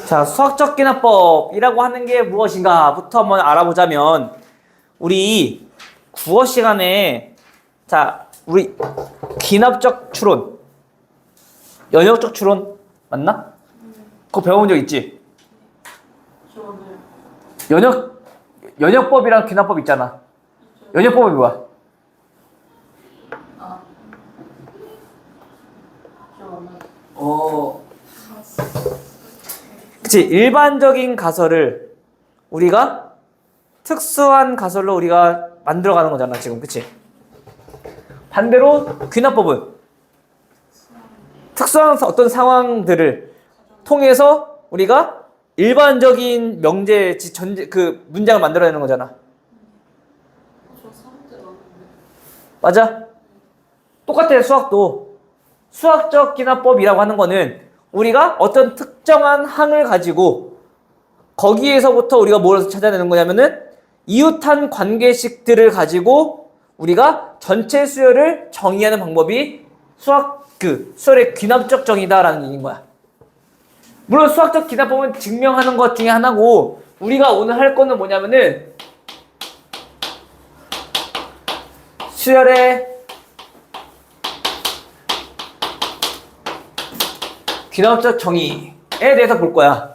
자, 수학적 기납법이라고 하는 게 무엇인가부터 한번 알아보자면, 우리 국어 시간에, 자, 우리 기납적 추론, 연역적 추론 맞나? 그거 배워본 적 있지? 연역법이랑 기납법 있잖아. 연역법이 뭐야? 그치, 일반적인 가설을 우리가 특수한 가설로 우리가 만들어가는 거잖아, 지금. 그치? 반대로 귀납법은 특수한 어떤 상황들을 통해서 우리가 일반적인 명제, 그 문장을 만들어내는 거잖아. 맞아? 똑같아, 수학도. 수학적 기납법이라고 하는 거는 우리가 어떤 특정한 항을 가지고 거기에서부터 우리가 뭘 찾아내는 거냐면은 이웃한 관계식들을 가지고 우리가 전체 수열을 정의하는 방법이 수열의 귀납적 정의다라는 얘기인 거야. 물론 수학적 기납법은 증명하는 것 중에 하나고, 우리가 오늘 할 거는 뭐냐면은 수열의 귀납적 정의에 대해서 볼 거야.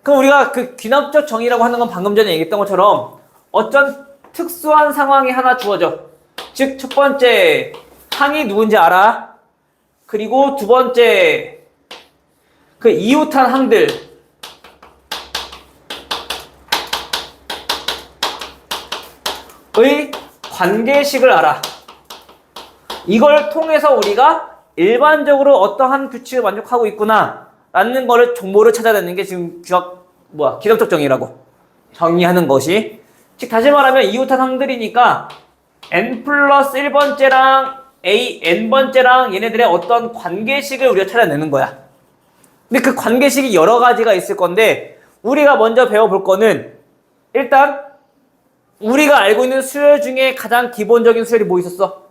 그럼 우리가 그 귀납적 정의라고 하는 건 방금 전에 얘기했던 것처럼 어떤 특수한 상황이 하나 주어져. 즉, 첫 번째, 항이 누군지 알아. 그리고 두 번째, 그 이웃한 항들의 관계식을 알아. 이걸 통해서 우리가 일반적으로 어떠한 규칙을 만족하고 있구나 라는 거를 정보를 찾아내는 게 지금 기납적 정의라고 정의하는 것이. 즉 다시 말하면 이웃한 항들이니까 n 플러스 1번째랑 a n번째랑 얘네들의 어떤 관계식을 우리가 찾아내는 거야. 근데 그 관계식이 여러 가지가 있을 건데, 우리가 먼저 배워볼 거는 일단 우리가 알고 있는 수열 중에 가장 기본적인 수열이 뭐 있었어?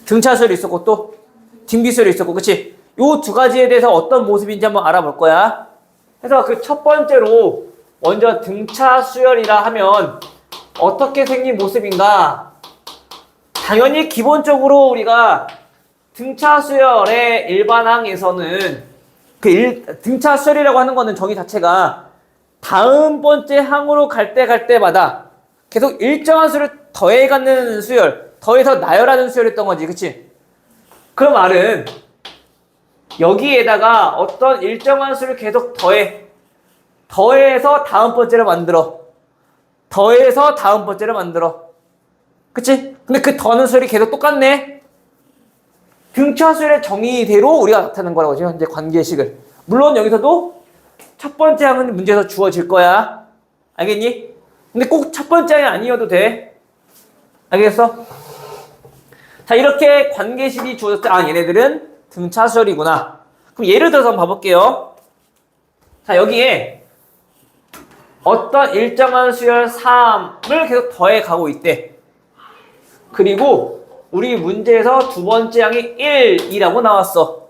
등차 수열이 있었고 또 등비 수열이 있었고, 그치? 요 두 가지에 대해서 어떤 모습인지 한번 알아볼 거야. 그래서 그 첫 번째로 먼저 등차 수열이라 하면 어떻게 생긴 모습인가? 당연히 기본적으로 우리가 등차 수열의 일반항에서는 등차 수열이라고 하는 거는 정의 자체가 다음 번째 항으로 갈 때마다 계속 일정한 수를 더해가는 수열, 더해서 나열하는 수열이었던 거지, 그치? 그 말은 여기에다가 어떤 일정한 수를 계속 더해서 다음 번째를 만들어. 더해서 다음 번째를 만들어. 그치? 근데 그 더는 수열이 계속 똑같네? 등차 수열의 정의대로 우리가 나타내는 거라고, 지금 현재 관계식을. 물론 여기서도 첫 번째 항은 문제에서 주어질 거야. 알겠니? 근데 꼭 첫 번째 항이 아니어도 돼. 알겠어? 자, 이렇게 관계식이 주어졌을 때, 아, 얘네들은 등차 수열이구나. 그럼 예를 들어서 한번 봐볼게요. 자, 여기에 어떤 일정한 수열 3을 계속 더해 가고 있대. 그리고 우리 문제에서 두 번째 항이 1이라고 나왔어.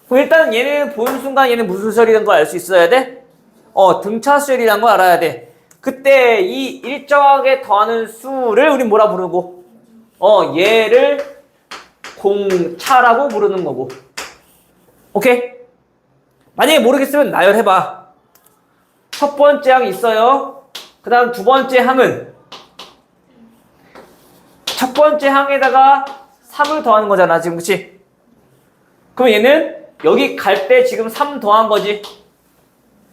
그럼 일단 얘는 보는 순간 얘는 무슨 수열이라는 걸 알 수 있어야 돼? 등차 수열이라는 걸 알아야 돼. 그때 이 일정하게 더하는 수를 우리 뭐라 부르고, 얘를 공차라고 부르는 거고. 오케이? 만약에 모르겠으면 나열해봐. 첫 번째 항이 있어요. 그 다음 두 번째 항은 첫 번째 항에다가 3을 더하는 거잖아, 지금. 그치? 그럼 얘는 여기 갈 때 지금 3 더한 거지.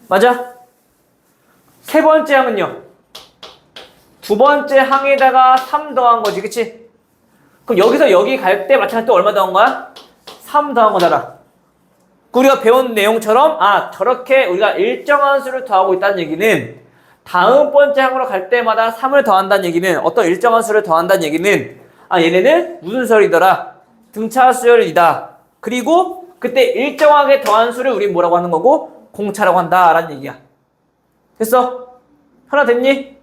맞아? 세 번째 항은요, 두 번째 항에다가 3 더한 거지. 그치? 그럼 여기서 여기 갈 때 마찬가지로 얼마 더한 거야? 3 더한 거잖아. 우리가 배운 내용처럼, 저렇게 우리가 일정한 수를 더하고 있다는 얘기는, 다음 번째 항으로 갈 때마다 3을 더한다는 얘기는, 어떤 일정한 수를 더한다는 얘기는, 얘네는 무슨 수열이더라? 등차 수열이다. 그리고 그때 일정하게 더한 수를 우리 뭐라고 하는 거고? 공차라고 한다라는 얘기야. 됐어? 하나 됐니?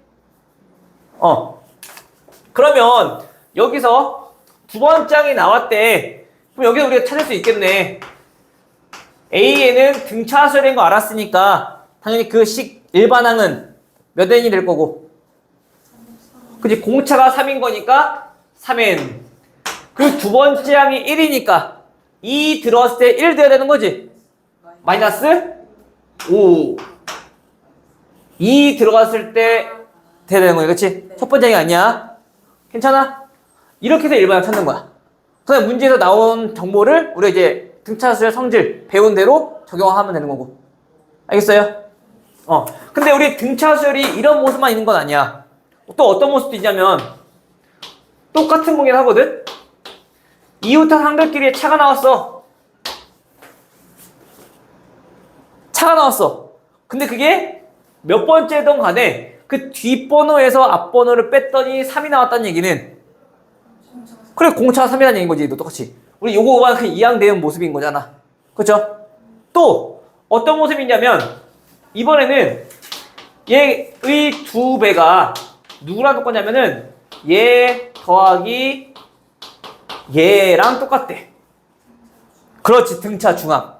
그러면 여기서 두 번째 항이 나왔대. 그럼 여기서 우리가 찾을 수 있겠네. A에는 등차 수열인 거 알았으니까 당연히 그 일반항은 몇 n이 될 거고. 그치? 공차가 3인 거니까 3n. 그리고 두 번째 항이 1이니까 2 들어왔을 때 1 돼야 되는 거지? 마이너스 5. 2 들어갔을 때 돼야 되는 거야. 그치? 네. 첫 번째 항이 아니야. 괜찮아? 이렇게 해서 일반항 찾는 거야. 그다음에 문제에서 나온 정보를 우리가 이제 등차수열 성질 배운 대로 적용하면 되는 거고. 알겠어요? 근데 우리 등차수열이 이런 모습만 있는 건 아니야. 또 어떤 모습도 있냐면 똑같은 공연 하거든? 이웃한 항들끼리 차가 나왔어. 차가 나왔어. 근데 그게 몇 번째든 간에 그 뒷번호에서 앞번호를 뺐더니 3이 나왔다는 얘기는 그래 공차가 3이라는 얘기인 거지. 너 똑같이. 우리 요거가 그 이항되는 모습인 거잖아. 그렇죠? 또 어떤 모습이냐면 이번에는 얘의 2배가 누구랑 똑같냐면은 얘 더하기 얘랑 똑같대. 그렇지. 등차 중항.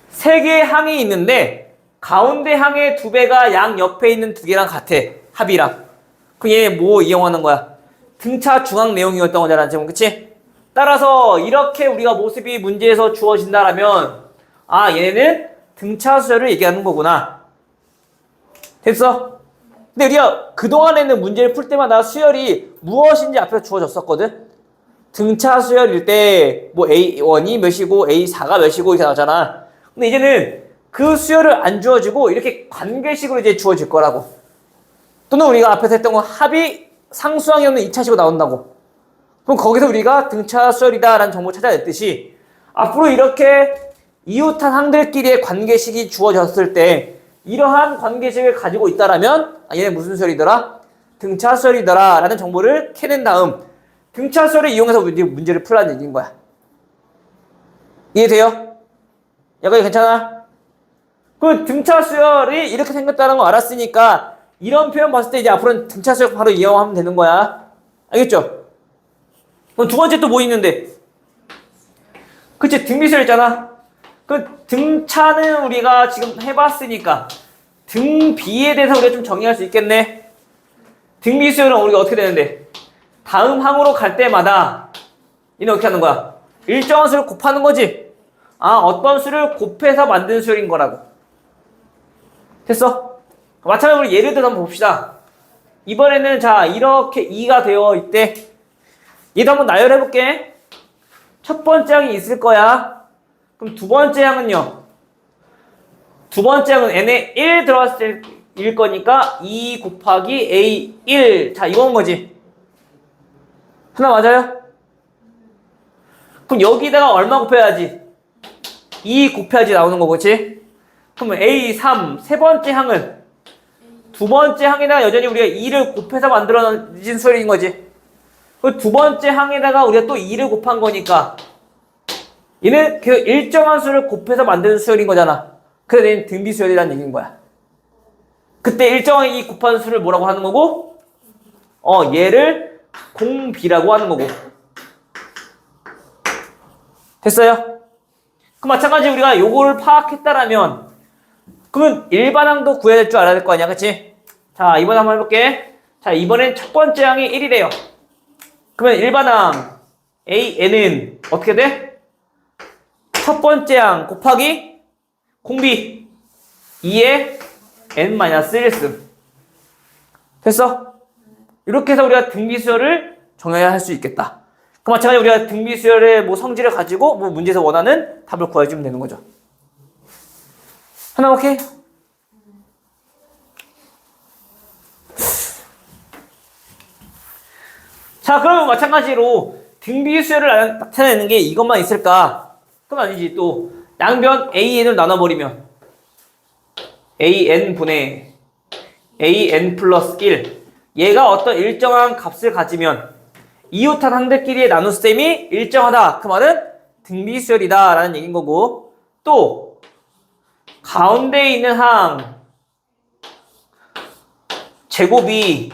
세 개의 항이 있는데 가운데 항의 2배가 양 옆에 있는 2개랑 같아. 합이랑. 그럼 얘 뭐 이용하는 거야? 등차 중항 내용이었던 거잖아. 지금 그치? 따라서 이렇게 우리가 모습이 문제에서 주어진다라면 아 얘네는 등차 수열을 얘기하는 거구나. 됐어? 근데 우리가 그동안에는 문제를 풀 때마다 수열이 무엇인지 앞에서 주어졌었거든? 등차 수열일 때 뭐 A1이 몇이고 A4가 몇이고 이렇게 나오잖아. 근데 이제는 그 수열을 안 주어지고 이렇게 관계식으로 이제 주어질 거라고. 또는 우리가 앞에서 했던 건 합이 상수항이 없는 2차식으로 나온다고. 그럼 거기서 우리가 등차 수열이다라는 정보를 찾아냈듯이 앞으로 이렇게 이웃한 항들끼리의 관계식이 주어졌을 때 이러한 관계식을 가지고 있다라면 아, 얘네 무슨 수열이더라? 등차 수열이더라 라는 정보를 캐낸 다음 등차 수열을 이용해서 문제를 풀라는 얘기인 거야. 이해돼요? 여기까지 괜찮아? 그 등차 수열이 이렇게 생겼다는 거 알았으니까 이런 표현 봤을 때 이제 앞으로는 등차 수열 바로 이용하면 되는 거야. 알겠죠? 그럼 두 번째 또 뭐 있는데? 그치, 등비수열 있잖아. 그 등차는 우리가 지금 해봤으니까 등비에 대해서 우리가 좀 정의할 수 있겠네. 등비수열은 우리가 어떻게 되는데? 다음 항으로 갈 때마다 얘는 어떻게 하는 거야? 일정한 수를 곱하는 거지. 아, 어떤 수를 곱해서 만든 수열인 거라고. 됐어? 마찬가지로 예를 들어서 한번 봅시다. 이번에는 자 이렇게 2가 되어 있대. 얘도 한번 나열해 볼게. 첫 번째 항이 있을 거야. 그럼 두 번째 항은요. 두 번째 항은 n에 1 들어갔을 때일 거니까 2 곱하기 a1. 자 이건 거지. 하나 맞아요? 그럼 여기다가 얼마 곱해야지? 2 곱해야지 나오는 거 그렇지? 그러면 a3 세 번째 항은 두 번째 항에다가 여전히 우리가 2를 곱해서 만들어진 수열인 거지. 그 두 번째 항에다가 우리가 또 2를 곱한 거니까 얘는 그 일정한 수를 곱해서 만드는 수열인 거잖아. 그래서 얘는 등비수열이라는 얘기인 거야. 그때 일정한 이 곱한 수를 뭐라고 하는 거고? 얘를 공비라고 하는 거고. 됐어요? 그 마찬가지 우리가 요거를 파악했다라면 그러면 일반항도 구해야 될 줄 알아야 될 거 아니야, 그치? 자, 이번에 한번 해볼게. 자, 이번엔 첫 번째 항이 1이래요. 그러면 일반항 AN은 어떻게 돼? 첫 번째 항 곱하기 공비 2에 n-1씀. 됐어? 이렇게 해서 우리가 등비수열을 정해야 할 수 있겠다. 그 마찬가지로 우리가 등비수열의 뭐 성질을 가지고 뭐 문제에서 원하는 답을 구해주면 되는 거죠. 하나 오케이? 자, 그러면 마찬가지로 등비수열을 나타내는 게 이것만 있을까? 그건 아니지. 또 양변 AN을 나눠버리면 AN분의 AN 플러스 1 얘가 어떤 일정한 값을 가지면 이웃한 항들끼리의 나눗셈이 일정하다. 그 말은 등비수열이다 라는 얘기인 거고 또 가운데에 있는 항 제곱이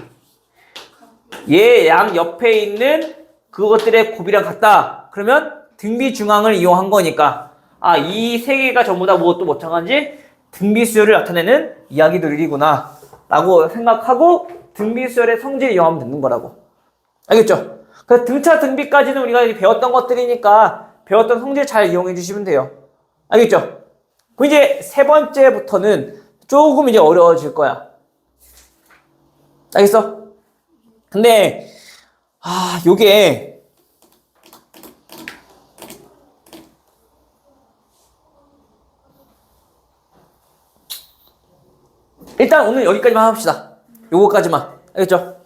얘 양 옆에 있는 그것들의 곱이랑 같다. 그러면 등비 중앙을 이용한 거니까 이 세 개가 전부 다 무엇도 못한건지 등비수열을 나타내는 이야기들이구나 라고 생각하고 등비수열의 성질을 이용하면 되는 거라고. 알겠죠? 그래서 등차 등비까지는 우리가 배웠던 것들이니까 배웠던 성질 잘 이용해 주시면 돼요. 알겠죠? 그럼 이제 세 번째부터는 조금 이제 어려워질 거야. 알겠어? 근데 요게 일단 오늘 여기까지만 합시다. 요거까지만. 알겠죠?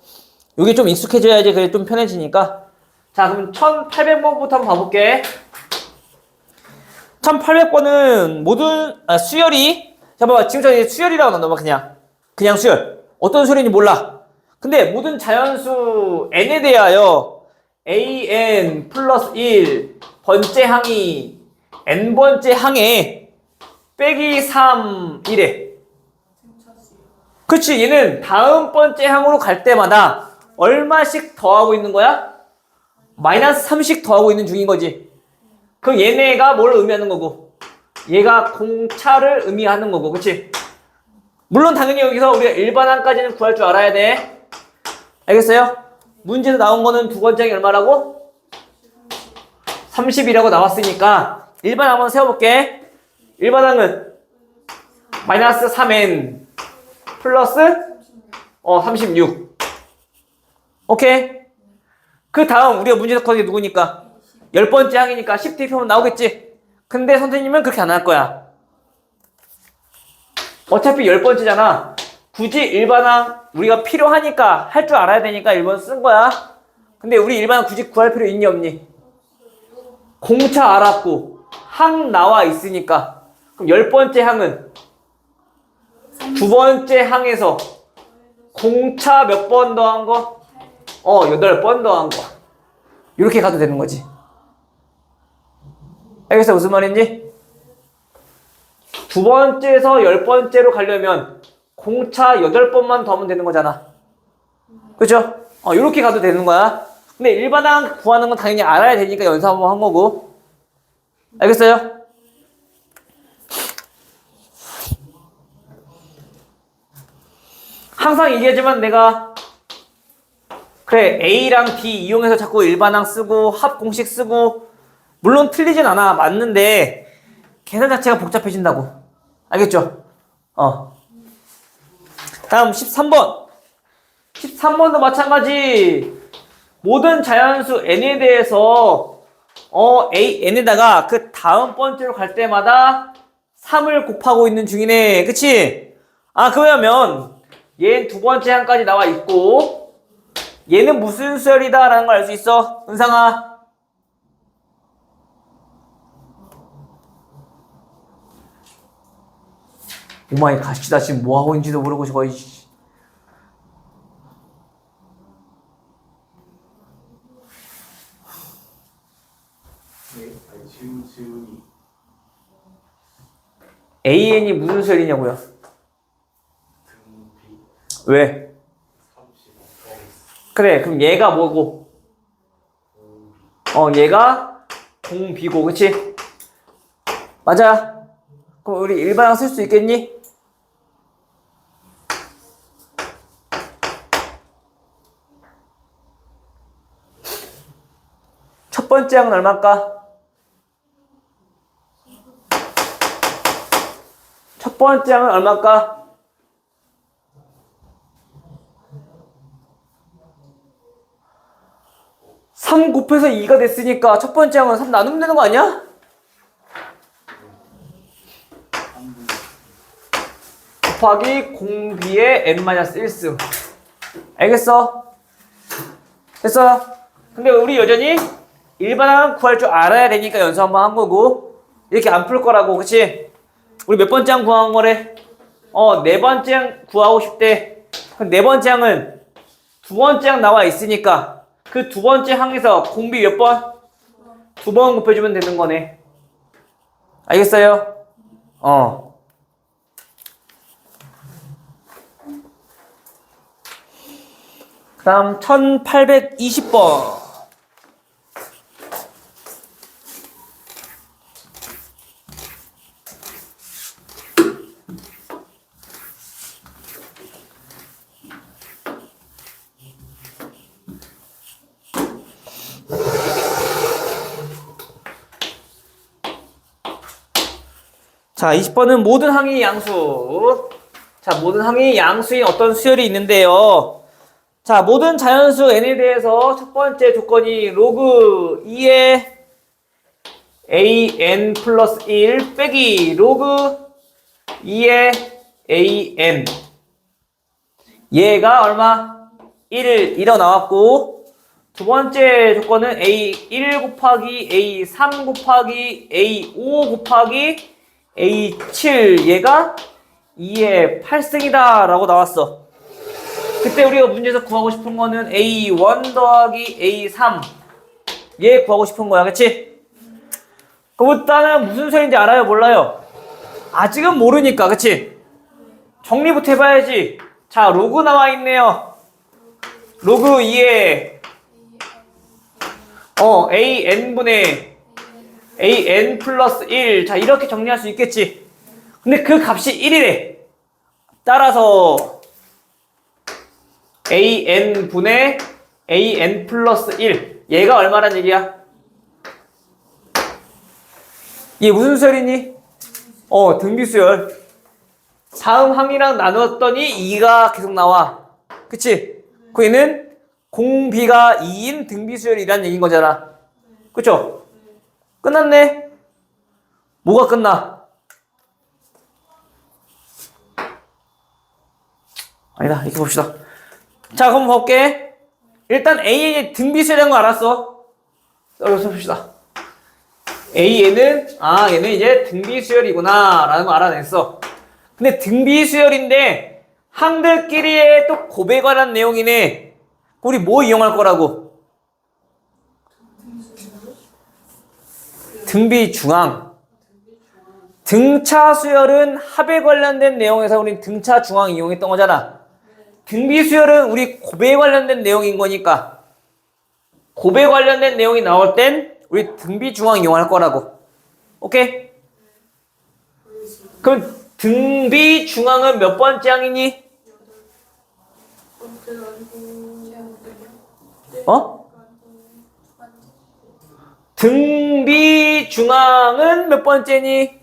요게 좀 익숙해져야지 그래 좀 편해지니까. 자, 그럼 1800번부터 한번 봐볼게. 1800번은 모든 수열이 잠깐만 지금 저기 수열이라고 나온다. 그냥 수열. 어떤 수열인지 몰라. 근데 모든 자연수 n에 대하여 an 플러스 1 번째 항이 n번째 항에 빼기 3 이래. 그치, 얘는 다음 번째 항으로 갈 때마다 얼마씩 더하고 있는 거야? 마이너스 3씩 더하고 있는 중인 거지. 그럼 얘네가 뭘 의미하는 거고, 얘가 공차를 의미하는 거고, 그치? 물론 당연히 여기서 우리가 일반항까지는 구할 줄 알아야 돼. 알겠어요? 문제에서 나온 거는 두 번째 항이 얼마라고? 30이라고 나왔으니까 일반항 한번 세워볼게. 일반항은 마이너스 3n 플러스 36. 오케이. 그 다음 우리가 문제에서 거기 누구니까 10번째 항이니까 10대 표면 나오겠지. 근데 선생님은 그렇게 안 할 거야. 어차피 10번째잖아. 굳이 일반항 우리가 필요하니까 할 줄 알아야 되니까 1번 쓴 거야. 근데 우리 일반항 굳이 구할 필요 있니 없니? 공차 알았고 항 나와 있으니까. 그럼 10번째 항은 두 번째 항에서 공차 몇 번 더한 거? 8번 더한 거. 이렇게 가도 되는 거지. 알겠어? 무슨 말인지? 두 번째에서 10번째로 가려면 공차 8번만 더하면 되는 거잖아. 그죠? 이렇게 가도 되는 거야. 근데 일반항 구하는 건 당연히 알아야 되니까 연습 한번 한 거고. 알겠어요? 항상 얘기하지만 내가 그래 A랑 D 이용해서 자꾸 일반항 쓰고 합 공식 쓰고 물론 틀리진 않아. 맞는데 계산 자체가 복잡해진다고. 알겠죠? 다음 13번. 13번도 마찬가지. 모든 자연수 n에 대해서 n에다가 그 다음 번째로 갈 때마다 3을 곱하고 있는 중이네. 그치? 그러면 얘는 두 번째 항까지 나와 있고 얘는 무슨 수열이다 라는 걸 알 수 있어? 은상아. 오마이 갓이다. 지금 뭐하고 있는지도 모르고 저거. 지훈이 AN이 무슨 수열이냐고요? 등비 왜? 30 그래, 그럼 얘가 뭐고? 얘가 공비고, 그치? 맞아. 그럼 우리 일반항 쓸 수 있겠니? 첫 번째 항은 얼마일까? 첫 번째 항은 얼마일까? 3 곱해서 2가 됐으니까 첫 번째 항은 3 나누면 되는 거 아니야? 곱하기 공비의 n-1승. 알겠어? 됐어? 근데 우리 여전히 일반항 구할 줄 알아야 되니까 연습 한번 한 거고 이렇게 안 풀 거라고. 그치? 우리 몇 번째 항 구한 거래? 네 번째 항 구하고 싶대. 그럼 네 번째 항은 두 번째 항 나와 있으니까 그 두 번째 항에서 공비 몇 번? 2번 곱해주면 되는 거네. 알겠어요? 그 다음 1820번. 자, 20번은 모든 항이 양수. 자, 모든 항이 양수인 어떤 수열이 있는데요. 자, 모든 자연수 n에 대해서 첫 번째 조건이 로그 2의 an 플러스 1 빼기 로그 2의 an. 얘가 얼마? 1 나왔고, 두 번째 조건은 a1 곱하기 a3 곱하기 a5 곱하기 a7 얘가 2의 8승이다 라고 나왔어. 그때 우리가 문제에서 구하고 싶은 거는 a1 더하기 a3 얘 구하고 싶은 거야, 그치? 그것보다는 무슨 소리인지 알아요, 몰라요? 아직은 모르니까, 그치? 정리부터 해봐야지. 자, 로그 나와 있네요. 로그 2에 an분의 an 플러스 1. 자, 이렇게 정리할 수 있겠지. 근데 그 값이 1이래. 따라서 an분의 an 플러스 1. 얘가 얼마란 얘기야? 이게 무슨 수열이니? 등비수열. 다음 항이랑 나누었더니 2가 계속 나와. 그치? 그 얘는 공비가 2인 등비수열이란 얘기인 거잖아. 그쵸? 끝났네? 뭐가 끝나? 아니다, 이렇게 봅시다. 자, 그럼 볼게. 일단 AN이 등비수열인 거 알았어. 여기서 봅시다. AN은, 얘는 이제 등비수열이구나 라는 거 알아냈어. 근데 등비수열인데 항들끼리의 또 곱에 관한 내용이네. 우리 뭐 이용할 거라고? 등비중항. 등차수열은 합에 관련된 내용에서 우리 등차중항 이용했던 거잖아. 등비수열은 우리 곱에 관련된 내용인 거니까 곱에 관련된 내용이 나올 땐 우리 등비중항 이용할 거라고. 오케이? 그럼 등비중항은 몇 번째 항이니? 등비중항은 몇 번째니?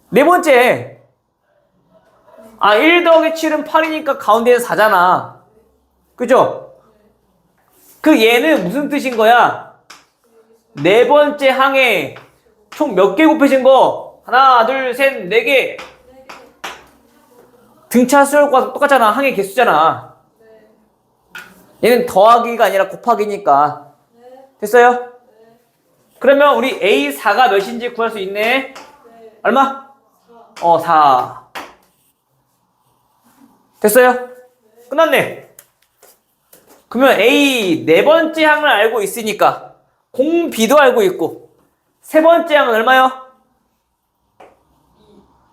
네 번째. 1 더하기 7은 8이니까 가운데는 4잖아. 그죠? 그 얘는 무슨 뜻인 거야? 네 번째 항에 총 몇 개 곱해진 거? 하나, 둘, 셋, 네 개. 등차 수열과 똑같잖아. 항의 개수잖아. 얘는 더하기가 아니라 곱하기니까. 됐어요? 그러면 우리 A4가 몇인지 구할 수 있네. 얼마? 4. 됐어요? 끝났네. 그러면 A 네 번째 항을 알고 있으니까 공비도 알고 있고 세 번째 항은 얼마요?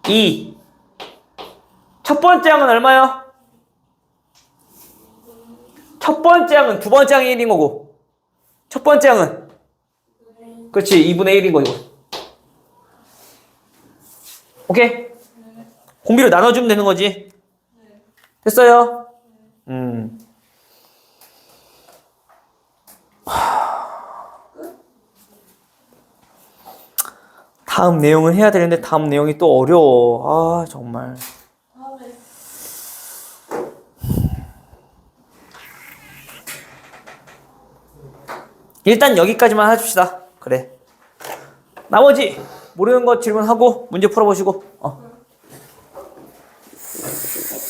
2. 첫 번째 항은 얼마요? 첫 번째 항은 두 번째 항이 1인 거고 첫 번째 항은 그렇지 2분의 1인 거고. 오케이? 공비를 나눠주면 되는 거지. 됐어요? 다음 내용을 해야 되는데 다음 내용이 또 어려워. 정말. 일단 여기까지만 해줍시다. 그래. 나머지 모르는 거 질문하고 문제 풀어보시고.